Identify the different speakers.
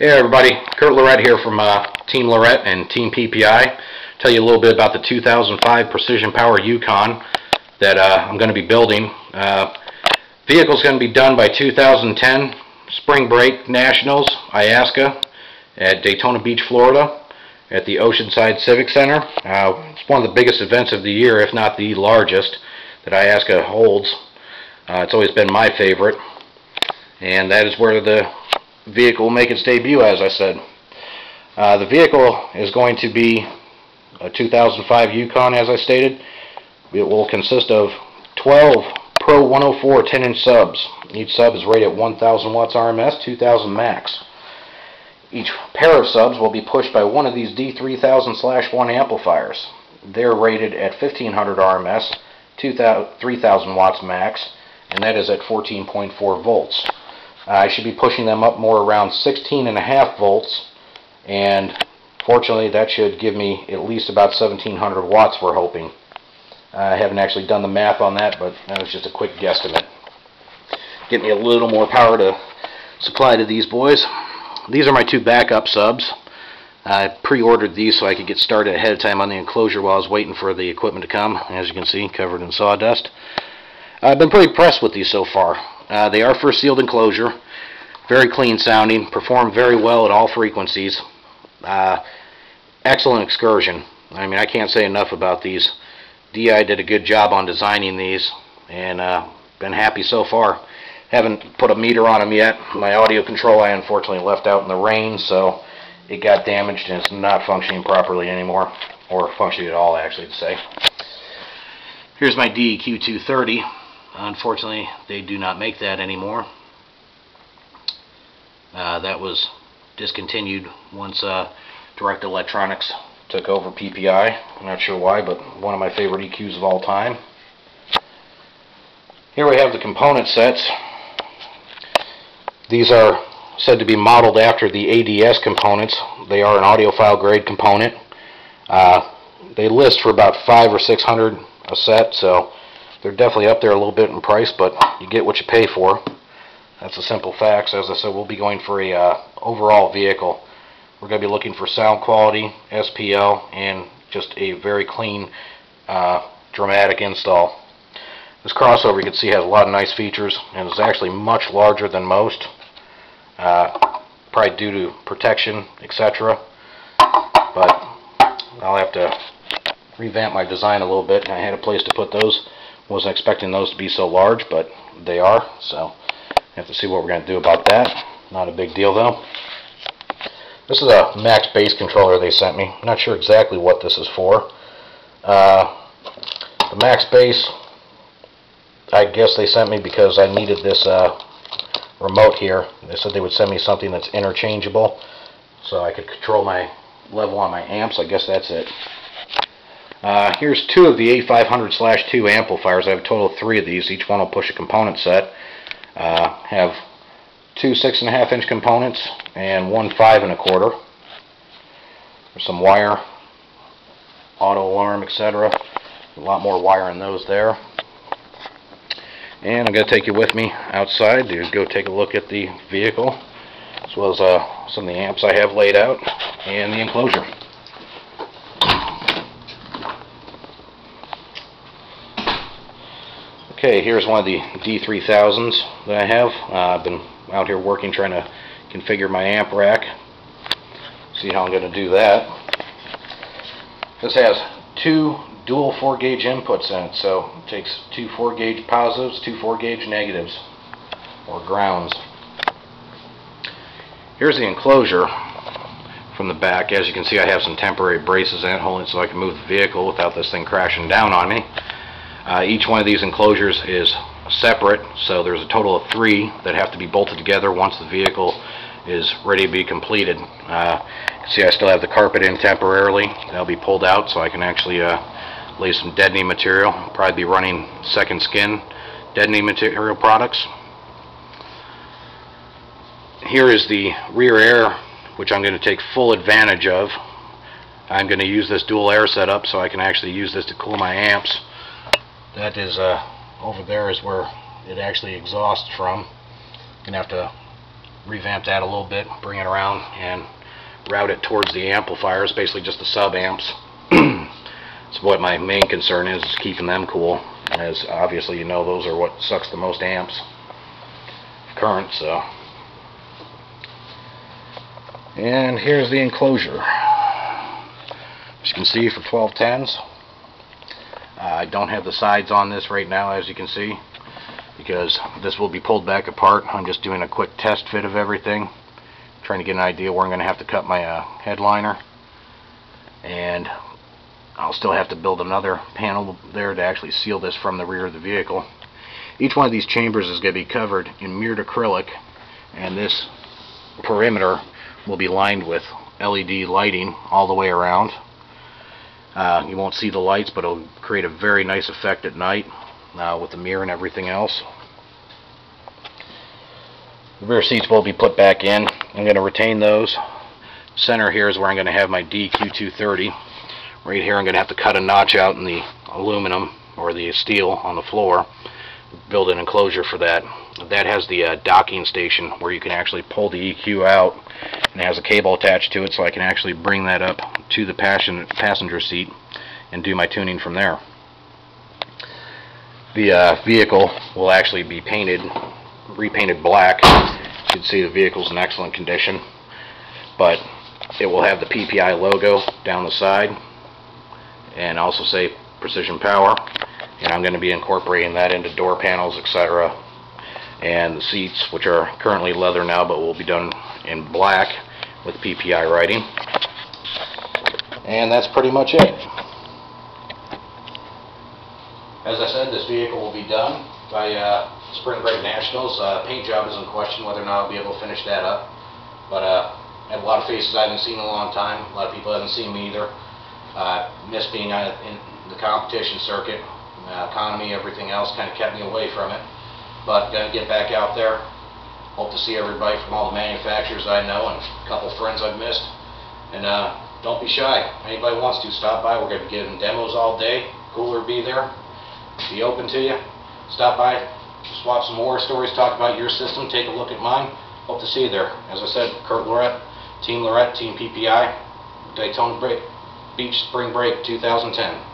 Speaker 1: Hey everybody, Kurt Lorett here from Team Lorett and Team PPI. Tell you a little bit about the 2005 Precision Power Yukon that I'm going to be building. Vehicle is going to be done by 2010 Spring Break Nationals, Iasca, at Daytona Beach, Florida, at the Oceanside Civic Center. It's one of the biggest events of the year, if not the largest, that Iasca holds. It's always been my favorite, and that is where the vehicle will make its debut, as I said. The vehicle is going to be a 2005 Yukon, as I stated. It will consist of 12 Pro 104 10-inch subs. Each sub is rated at 1000 watts RMS, 2000 max. Each pair of subs will be pushed by one of these D3000/1 amplifiers. They're rated at 1500 RMS, 3000 watts max, and that is at 14.4 volts. I should be pushing them up more around 16.5 volts, and fortunately that should give me at least about 1700 watts, we're hoping. I haven't actually done the math on that, but that was just a quick guesstimate. Get me a little more power to supply to these boys. These are my two backup subs. I pre-ordered these so I could get started ahead of time on the enclosure while I was waiting for the equipment to come. As you can see, covered in sawdust. I've been pretty impressed with these so far. They are for a sealed enclosure, very clean sounding, perform very well at all frequencies. Excellent excursion. I mean, I can't say enough about these. DI did a good job on designing these, and been happy so far. Haven't put a meter on them yet. My audio control I unfortunately left out in the rain, so it got damaged and it's not functioning properly anymore, or functioning at all, actually, to say. Here's my DEQ 230. Unfortunately, they do not make that anymore. That was discontinued once Direct Electronics took over PPI. I'm not sure why, but one of my favorite EQs of all time. Here we have the component sets. These are said to be modeled after the ADS components. They are an audiophile grade component. They list for about $500 or $600 a set, so they're definitely up there a little bit in price, but you get what you pay for. That's a simple fact. So as I said, we'll be going for a overall vehicle. We're going to be looking for sound quality, SPL, and just a very clean, dramatic install. This crossover, you can see, has a lot of nice features, and is actually much larger than most, probably due to protection, etc. But I'll have to revamp my design a little bit. I had a place to put those. Wasn't expecting those to be so large, but they are, so I have to see what we're going to do about that. Not a big deal, though. This is a max bass controller they sent me. I'm not sure exactly what this is for. The max bass, I guess they sent me because I needed this remote here. They said they would send me something that's interchangeable so I could control my level on my amps. I guess that's it. Here's two of the A500/2 amplifiers. I have a total of 3 of these. Each one will push a component set. Have 2 6.5-inch components and 1 5 1/4. There's some wire, auto alarm, etc. A lot more wire in those there. And I'm going to take you with me outside to go take a look at the vehicle, as well as some of the amps I have laid out and the enclosure. Okay, here's one of the D3000s that I have. I've been out here working trying to configure my amp rack. See how I'm going to do that. This has 2 dual 4-gauge inputs in it, so it takes 2 4-gauge positives, 2 4-gauge negatives, or grounds. Here's the enclosure from the back. As you can see, I have some temporary braces in it holding it so I can move the vehicle without this thing crashing down on me. Each one of these enclosures is separate, so there's a total of 3 that have to be bolted together once the vehicle is ready to be completed. You can see I still have the carpet in temporarily. That'll be pulled out so I can actually lay some deadening material. I'll probably be running Second Skin deadening material products. Here is the rear air, which I'm going to take full advantage of. I'm going to use this dual air setup so I can actually use this to cool my amps. That is over there is where it actually exhausts from. Gonna have to revamp that a little bit, bring it around and route it towards the amplifiers, basically just the sub amps. It's what my main concern is keeping them cool, as obviously you know those are what sucks the most amps current. So, and here's the enclosure. As you can see, for 1210s, I don't have the sides on this right now, as you can see, because this will be pulled back apart. I'm just doing a quick test fit of everything, trying to get an idea where I'm going to have to cut my headliner, and I'll still have to build another panel there to actually seal this from the rear of the vehicle. Each one of these chambers is going to be covered in mirrored acrylic, and this perimeter will be lined with LED lighting all the way around. You won't see the lights, but it'll create a very nice effect at night with the mirror and everything else. The rear seats will be put back in. I'm going to retain those. Center here is where I'm going to have my DQ230. Right here I'm going to have to cut a notch out in the aluminum or the steel on the floor, build an enclosure for that. That has the docking station where you can actually pull the EQ out, and it has a cable attached to it, so I can actually bring that up to the passenger seat and do my tuning from there. The vehicle will actually be repainted black. You can see the vehicle's in excellent condition, but it will have the PPI logo down the side and also say Precision Power, and I'm going to be incorporating that into door panels, etc. And the seats, which are currently leather now but will be done in black with PPI writing. And that's pretty much it. As I said, this vehicle will be done by Spring Break Nationals. Paint job is in question whether or not I'll be able to finish that up, but I have a lot of faces I haven't seen in a long time. A lot of people haven't seen me either. Miss being in the competition circuit. Economy, everything else kind of kept me away from it. But gonna get back out there. Hope to see everybody from all the manufacturers I know and a couple friends I've missed. And don't be shy. Anybody wants to stop by. We're gonna be giving demos all day. Cooler be there. Be open to you. Stop by. Swap some war stories. Talk about your system. Take a look at mine. Hope to see you there. As I said, Kurt Lorett, Team Lorett, Team PPI, Daytona Beach Spring Break 2010.